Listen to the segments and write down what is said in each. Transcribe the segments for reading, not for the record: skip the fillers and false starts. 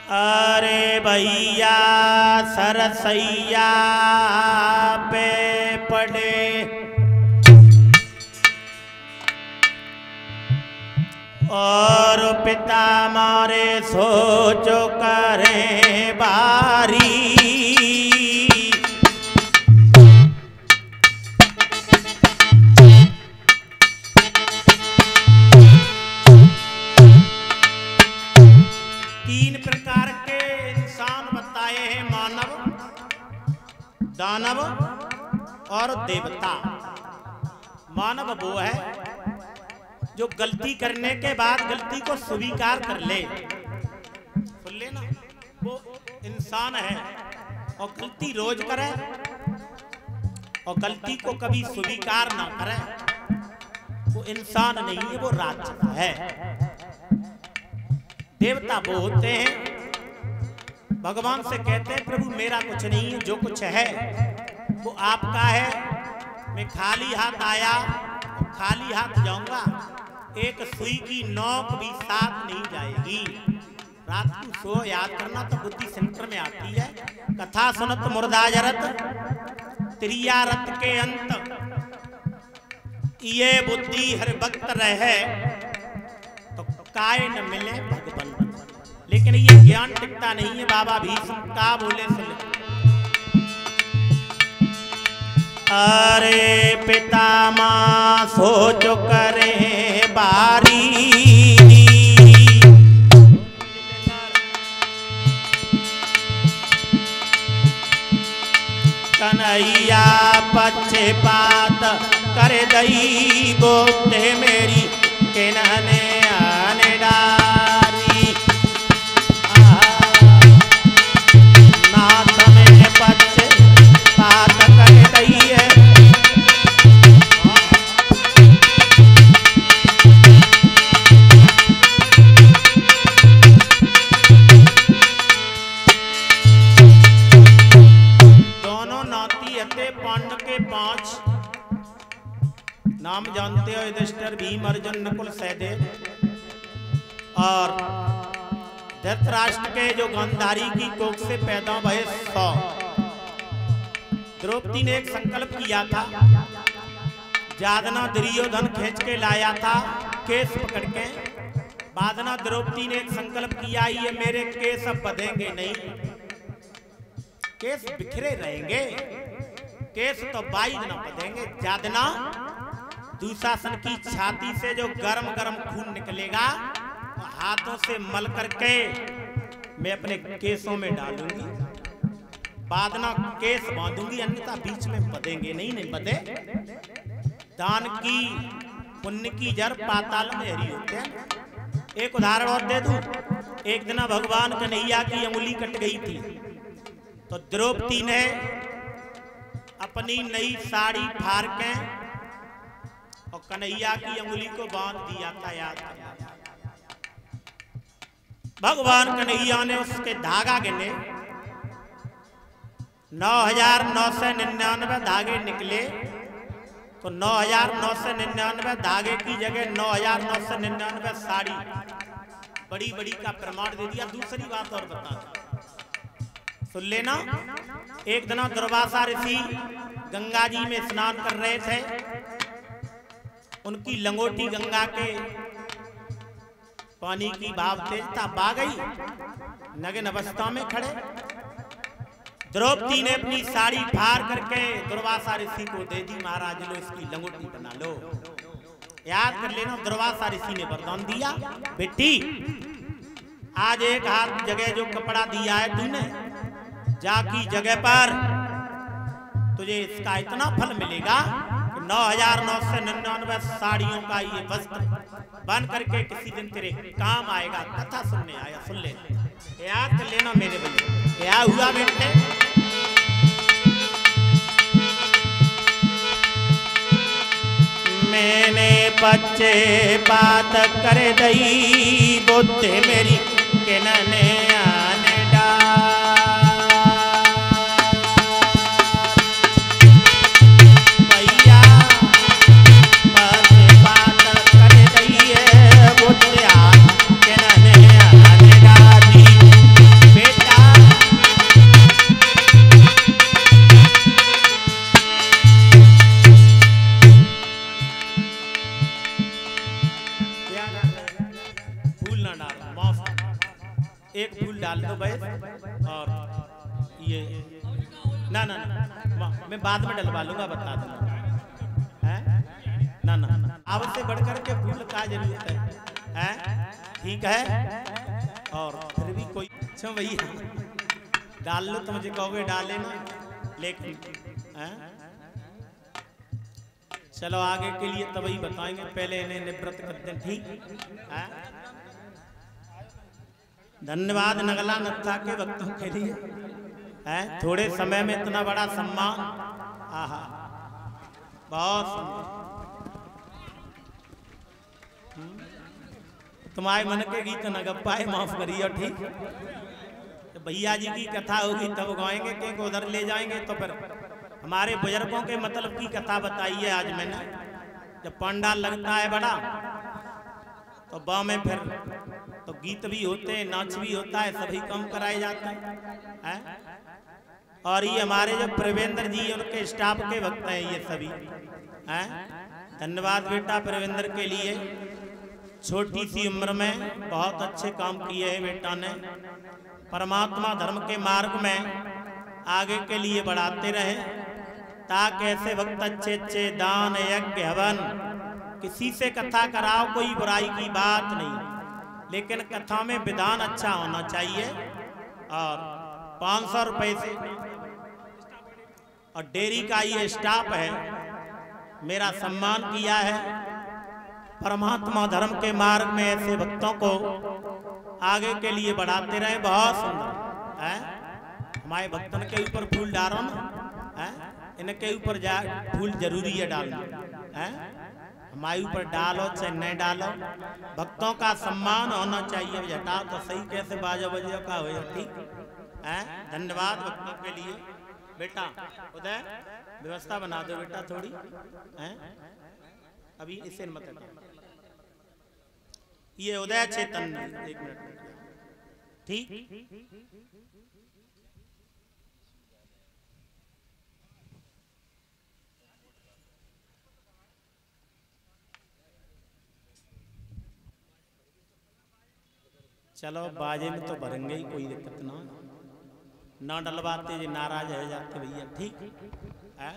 अरे भैया सरसैया पे पड़े और पिता मारे सोचो करें बारी। तीन प्रकार के इंसान बताए हैं, मानव, दानव और देवता। मानव वो है जो गलती करने के बाद गलती को स्वीकार कर ले, सुन लेना, वो इंसान है। और गलती रोज करे और गलती को कभी स्वीकार ना करे, वो इंसान नहीं है, वो राक्षस है। देवता वो होते हैं भगवान से कहते हैं प्रभु मेरा कुछ नहीं है, जो कुछ है वो आपका है। मैं खाली हाथ आया और खाली हाथ जाऊंगा, एक सुई की नोक भी साथ नहीं जाएगी। रात को सो याद करना तो बुद्धि सेंटर में आती है। कथा सुनत मुर्दाजरत त्रियारत के अंत, ये बुद्धि हर वक्त रहे तो काय न मिले भगवान। लेकिन ये ज्ञान टिकता नहीं है। बाबा भीष्म का बोले सुन, अरे पिता मां सोचो करे बारी। कन्हैया पक्षपात करे दई बोते मेरी किन्हने आने डारी। नाथ में पक्षपात करे दई है। दोनों नाती हते पांडव के 5 नाम जानते हो, युधिष्ठिर, भीम, अर्जुन, नकुल, सहदेव। और धृतराष्ट्र के जो गांधारी की कोख से पैदा भये 100। द्रौपदी ने एक संकल्प किया था, जादना दुर्योधन खींच के लाया था केस पकड़ के। बादना द्रौपदी ने एक संकल्प किया, ये मेरे केस अब बंधेंगे नहीं, केस बिखरे रहेंगे, केस तो 22 न बंधेंगे। जादना दुशासन की छाती से जो गरम गरम खून निकलेगा हाथों से मल करके मैं अपने केसों में डालूंगी, बादना केस बांधूंगी, अन्यथा बीच में बंधेंगे नहीं। नहीं बंधे। दान की पुण्य की जड़ पाताल में हरी होते हैं। एक उदाहरण और दे दूं। एक दिन भगवान कन्हैया की अंगुली कट गई थी, तो द्रौपदी ने अपनी नई साड़ी फाड़ के और कन्हैया की अंगुली को बांध दिया था। याद भगवान कन्हैया ने उसके धागा गिने, 9,999 धागे निकले। तो 9,999 धागे की जगह 9,999 साड़ी बड़ी बड़ी का प्रमाण दे दिया। दूसरी बात और बता सुन लेना। एक दिन दुर्वासा ऋषि गंगा जी में स्नान कर रहे थे। उनकी लंगोटी गंगा के पानी की भाव तेजता बा गई, नग्न अवस्था में खड़े। द्रौपदी ने अपनी साड़ी फाड़ करके दुर्वासा ऋषि को दे दी, महाराज लो इसकी लंगोटी बना लो। याद कर लेना, दुर्वासा ऋषि ने वरदान दिया, बेटी आज एक हाथ जगह जो कपड़ा दिया है तूने, जाकी जगह पर तुझे इसका इतना फल मिलेगा कि 9,999 साड़ियों का ये वस्त्र बन करके किसी दिन तेरे काम आएगा। कथा सुनने आया, सुन लेना, याद कर लेना मेरे भैया। क्या हुआ बेटे? मैंने बच्चे बात कर दई बोते मेरी किन्हने आने डार। भैया बच्चे बात कर दई है बोते किन्हने आने डारी। एक फूल डाल दो बस। और ये ना ना ना मैं बाद में डलवा लूंगा, बता दूंगा। है ना ना अब से बढ़कर के फूल का जरूरत है? ठीक है। और फिर भी कोई अच्छा भैया डाल लो तो मुझे कहोगे डाले ना, लेकिन चलो आगे के लिए तब ही बताएंगे, पहले इन्हें निवृत्त करते हैं। ठीक है। धन्यवाद नगला नत्था के भक्तों के लिए है, थोड़े समय में इतना बड़ा सम्मान। आहा बहुत सुंदर। तुम्हारे मन के गीत न गप्पाए माफ करिए। ठीक, तो भैया जी की कथा होगी तब गाएंगे, क्योंकि उधर ले जाएंगे तो फिर हमारे बुजुर्गों के मतलब की कथा बताई है आज मैंने। जब पंडाल लगता है बड़ा तो बा में फिर तो गीत भी होते हैं, नाच भी होता है, सभी काम कराए जाते हैं। और ये हमारे जो प्रवेंद्र जी उनके स्टाफ के भक्त हैं ये सभी हैं। धन्यवाद बेटा प्रवेंद्र के लिए, छोटी सी उम्र में बहुत अच्छे काम किए हैं बेटा ने। परमात्मा धर्म के मार्ग में आगे के लिए बढ़ाते रहे, ताकि ऐसे वक्त अच्छे अच्छे दान यज्ञ हवन, किसी से कथा कराओ कोई बुराई की बात नहीं, लेकिन कथा में विधान अच्छा होना चाहिए। और 500 रुपए से और डेयरी का ये स्टाफ है मेरा सम्मान किया है। परमात्मा धर्म के मार्ग में ऐसे भक्तों को आगे के लिए बढ़ाते रहे। बहुत सुंदर है। हमारे भक्तों के ऊपर फूल डालो ना, इनके ऊपर फूल जरूरी है डालना है। हमारे ऊपर डालो चाहे नहीं डालो, भक्तों का सम्मान होना चाहिए। हटाओ तो सही, कैसे बाजा बजे का हो। ठीक है। धन्यवाद भक्तों के लिए। बेटा उदय व्यवस्था बना दो बेटा थोड़ी है, अभी इसे मत हटाओ। ये उदय चैतन्य 1 मिनट। ठीक, चलो बाजे में तो भरेंगे ही, कोई दिक्कत ना डलवाते जी नाराज है जाते भैया। ठीक है।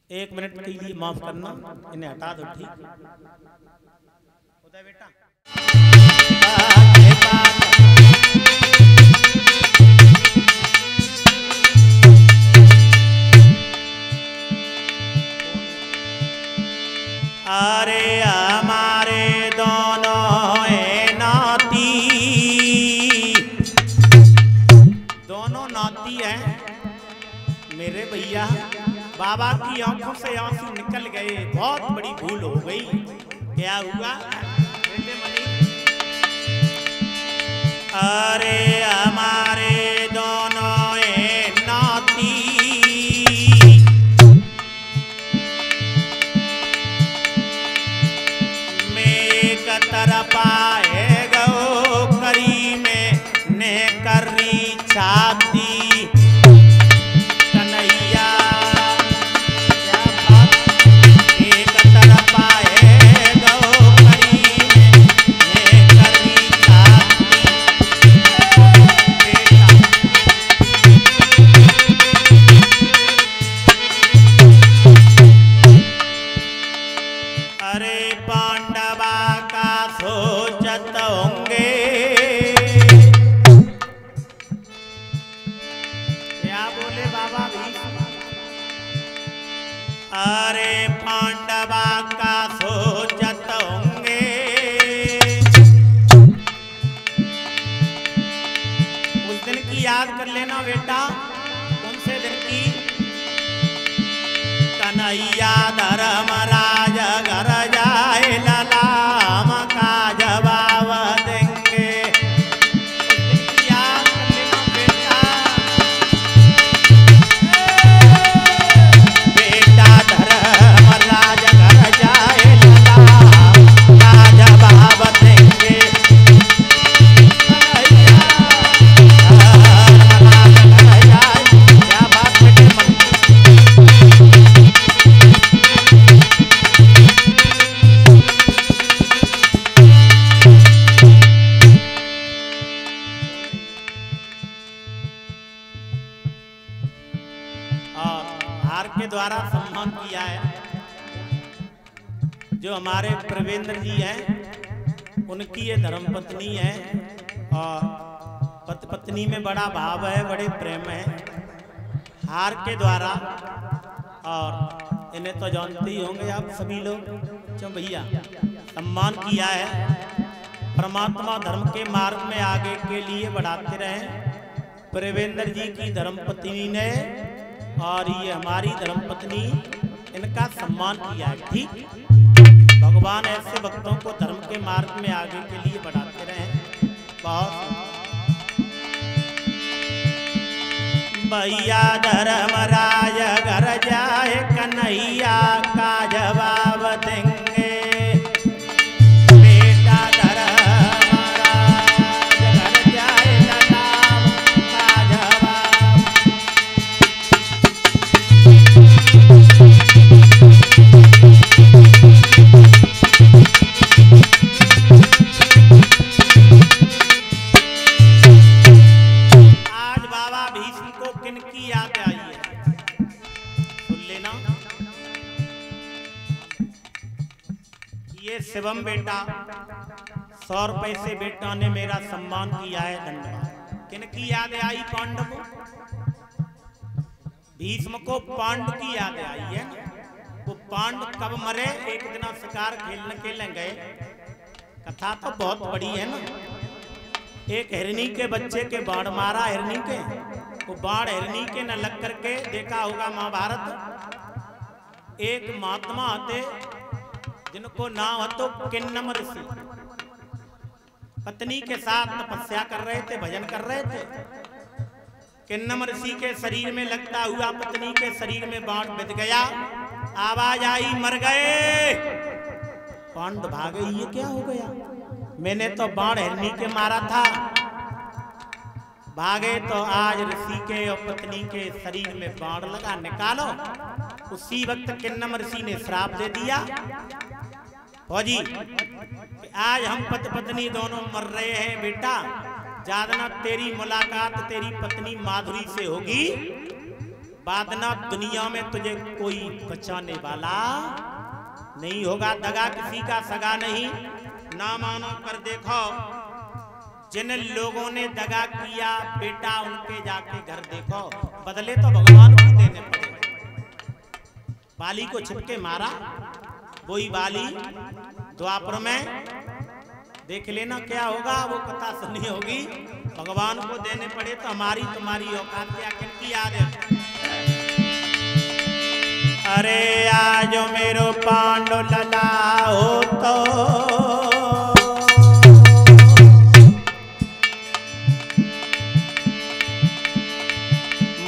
एक मिनट के लिए माफ करना, इन्हें हटा दो। ठीक उदय बेटा अरे हमारे दोनों नाती, दोनों नाती हैं मेरे भैया। बाबा की आंखों से आंसू निकल गए, बहुत बड़ी भूल हो गई। क्या हुआ? अरे हमारे दोनों नाती तरपाए गो करी में ने करी छाती कन्हैया। क्या बात, एक तरपाए गो करी में ने करी छाती। अरे पांडवा का सोचत होंगे, क्या बोले बाबा भी? अरे पांडवा का सोचत होंगे, उस दिन की याद कर लेना बेटा। कौन से दिन की? कन्हैया धर्मराज घर जाए ललाम का जवाब देंगे। याद कर लेना बेटा। बेटा धर्मराज घर जाए ललाम का जवाब देंगे। हार के द्वारा सम्मान किया है। जो हमारे प्रवेंद्र जी हैं उनकी ये धर्मपत्नी है और पति पत्नी में बड़ा भाव है, बड़े प्रेम है। हार के द्वारा, और इन्हें तो जानते ही होंगे आप सभी लोग, क्यों भैया, सम्मान किया है। परमात्मा धर्म के मार्ग में आगे के लिए बढ़ाते रहे प्रवेंद्र जी की धर्मपत्नी ने, और ये हमारी धर्मपत्नी, इनका सम्मान किया है। ठीक, भगवान ऐसे भक्तों को धर्म के मार्ग में आगे के लिए बढ़ाते रहे। बहुत भैया धर्मराज घर जाए कन्हैया का जवाब देंगे, बेटा धर्मराज घर जाए जनाब का जवाब। किनकी याद आई है, सुन लेना। ये शिवम बेटा 100 रुपए से बेटा ने मेरा सम्मान किया है, धन्यवाद। किनकी याद आई? पांडव, भीष्म को पांडव की याद आई है। वो पांडव कब मरे? एक दिन शिकार खेलने गए। कथा तो बहुत बड़ी है ना। एक हिरनी के बच्चे के बाढ़ मारा, हिरनी के, वो बाढ़ हिरनी के न लग करके, देखा होगा महाभारत। एक महात्मा आते जिनको नाम तो किन्नम ऋषि, पत्नी के साथ तपस्या कर रहे थे, भजन कर रहे थे। किन्नम ऋषि के शरीर में लगता हुआ पत्नी के शरीर में बाढ़ बिध गया। आवाज आई, मर गए। पांडव भागे, ये क्या हो गया? मैंने तो बाढ़ हिरनी के मारा था। भागे तो आज ऋषि के और पत्नी के शरीर में बाढ़ लगा, निकालो। उसी वक्त किन्नम ऋषि ने श्राप दे दिया, फौजी आज हम पति पत्नी दोनों मर रहे हैं बेटा, जादना तेरी मुलाकात तेरी पत्नी माधुरी से होगी, बादना दुनिया में तुझे कोई बचाने वाला नहीं होगा। दगा किसी का सगा नहीं, ना मानो कर देखो। जिन लोगों ने दगा किया बेटा, उनके जाके घर देखो, बदले तो भगवान को देने पड़े। बाली को छिपके मारा, वही बाली द्वापर में देख लेना क्या होगा, वो कथा सुनी होगी। भगवान को देने पड़े तो हमारी तुम्हारी औकात क्या? किनकी याद है? अरे आज मेरो पांडु लला हो तो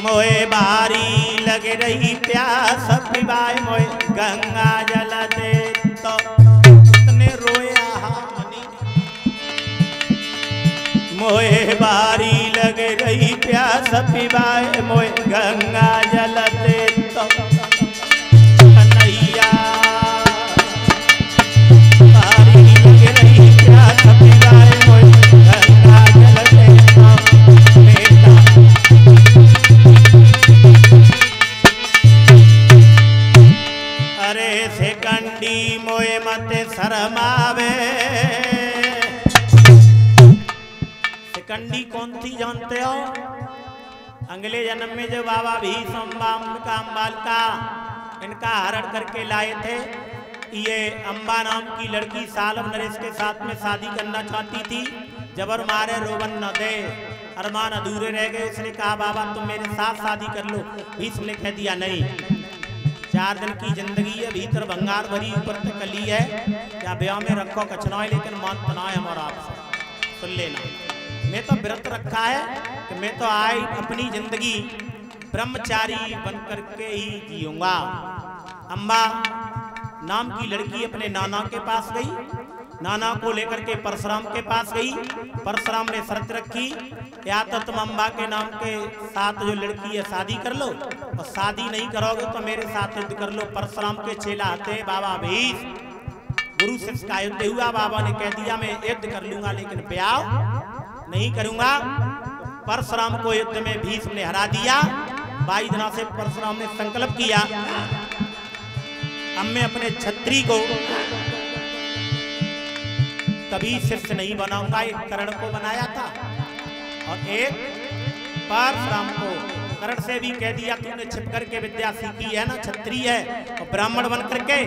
मोए बारी लग रही प्यास, पिवाए मोए गंगा जल दे। तो कितने रोया मनी, मोए बारी लग रही प्यास, पिवाए मोए गंगा जल दे। तो कन्हैया बारी लग रही प्यास, पिवाए मोए गंगा जल दे। तो बेटा अरे से कंडी मोए मत शरमावे। सिकंडी कौन थी जानते हो? अगले जन्म में जो बाबा भीष्म अम्बाल का इनका हरण करके लाए थे। ये अम्बा नाम की लड़की सालब नरेश के साथ में शादी करना चाहती थी। जबर मारे रोवन न दे, अरमान अधूरे रह गए। उसने कहा बाबा तुम मेरे साथ शादी कर लो। भीष्म ने कह दिया नहीं, 4 दिन की जिंदगी है, भीतर भंगार भरी ऊपर तक कली है, क्या ब्याह में रखो कचना है, लेकिन मान तना है हमारा आपसे। सुन लेना, मैं तो व्रत रखा है कि मैं तो आई अपनी जिंदगी ब्रह्मचारी बन करके ही जीऊंगा। अम्बा नाम की लड़की अपने नाना के पास गई, नाना को लेकर के परशुराम के पास गई। परशुराम ने शर्त रखी, या तो तुम अम्बा के नाम के साथ जो लड़की है शादी कर लो, और शादी नहीं करोगे तो मेरे साथ युद्ध कर लो। परशुराम के चेला आते बाबा भीष, गुरु शिष्य का युद्ध हुआ। बाबा ने कह दिया मैं युद्ध कर लूंगा लेकिन ब्याह नहीं करूंगा। परशुराम को युद्ध में भीष्म ने हरा दिया। 22 दिनों से परशुराम ने संकल्प किया, अब मैं अपने छत्री को कभी शिष्य नहीं बनाऊंगा। एक कर्ण को बनाया था और एक परशुराम को। कर्ण से भी कह दिया तूने छिप करके विद्या सीखी है ना, क्षत्रिय है, और ब्राह्मण बन करके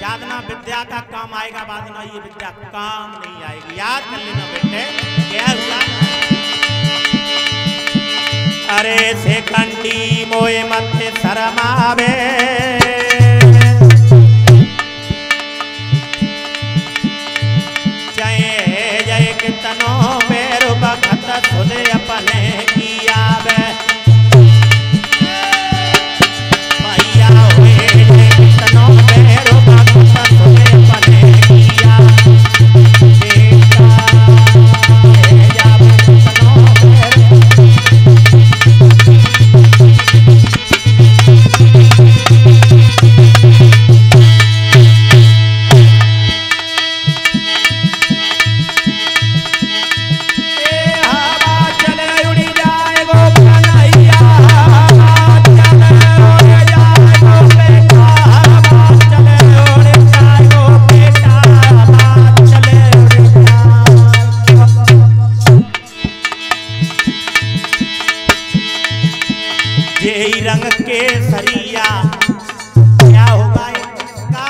जादना विद्या का काम आएगा, बादना ये विद्या काम नहीं आएगी। याद कर लेना बेटे क्या हुआ। अरे से कंडी मोए मथे शरमावे, जय जय कितनो मेरो बखत खुद अपने किया वे। भैया हुए जय कितनो मेरो बखत खुद अपने किया बेटा, जावे कितनो रंग के सरिया क्या होगा इसका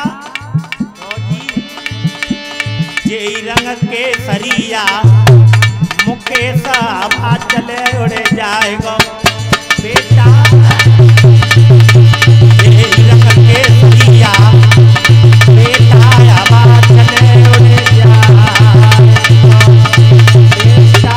जय रंग के सरिया मुकेश हवा चले उड़े जाएगा बेटा। जय रंग के सरिया बेटा हवा चले उड़े जाएगा बेटा।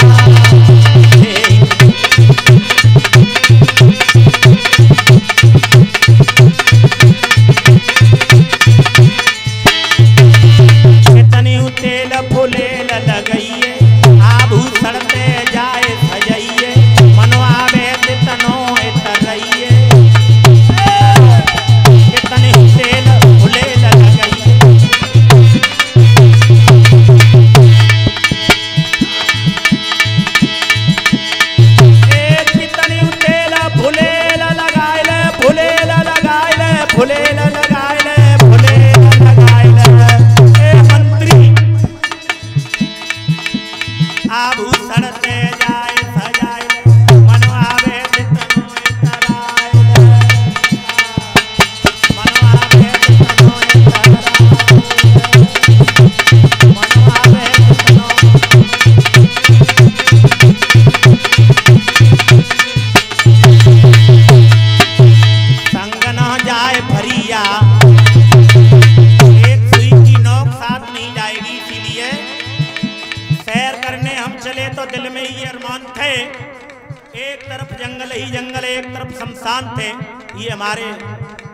तेल फुलेल लगइए आभूषण ते जाए सजइए, मनवा में तनो तरइए। कितने तेल फुलेल लगइए, कितने तेल फुलेल लगाइले, फुलेल लगाइले, फुलेल लगाइले, फुलेल लगाइले। आभूषण ते जाए सजाए, मनवा में तनो तराए, मनवा में तनो तराए, मनवा में तनो। संग न जाए भरिया, एक सुई की नोक साथ नहीं जाएगी, इसीलिए सैर करने हम चले तो दिल में ये अरमान थे, एक तरफ जंगल ही जंगल, एक तरफ शमशान थे। ये हमारे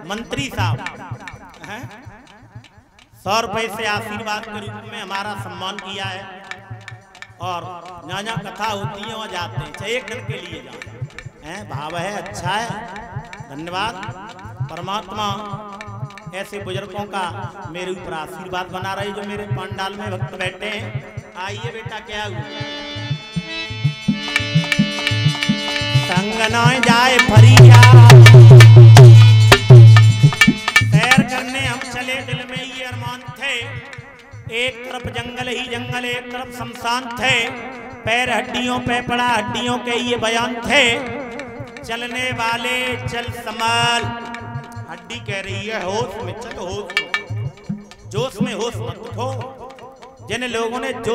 मंत्री साहब हैं, 100 रुपए से आशीर्वाद के रूप में हमारा सम्मान किया है, और नाना कथा होती है वहाँ जाते हैं, चाहे एक दिन के लिए जाते हैं। भाव है, अच्छा है, धन्यवाद। परमात्मा ऐसे बुजुर्गों का मेरे ऊपर आशीर्वाद बना रहे जो मेरे पंडाल में भक्त बैठे हैं। आइए बेटा क्या हुआ। संग न जाए भरिया, सैर करने हम चले दिल में ये अरमान थे, एक तरफ जंगल ही जंगल, एक तरफ शमशान थे। पैर हड्डियों पे पड़ा, हड्डियों के ये बयान थे, चलने वाले चल संभाल। हड्डी कह रही है होश में चल, होश जोश में होश मत खो। जिन लोगों ने जोश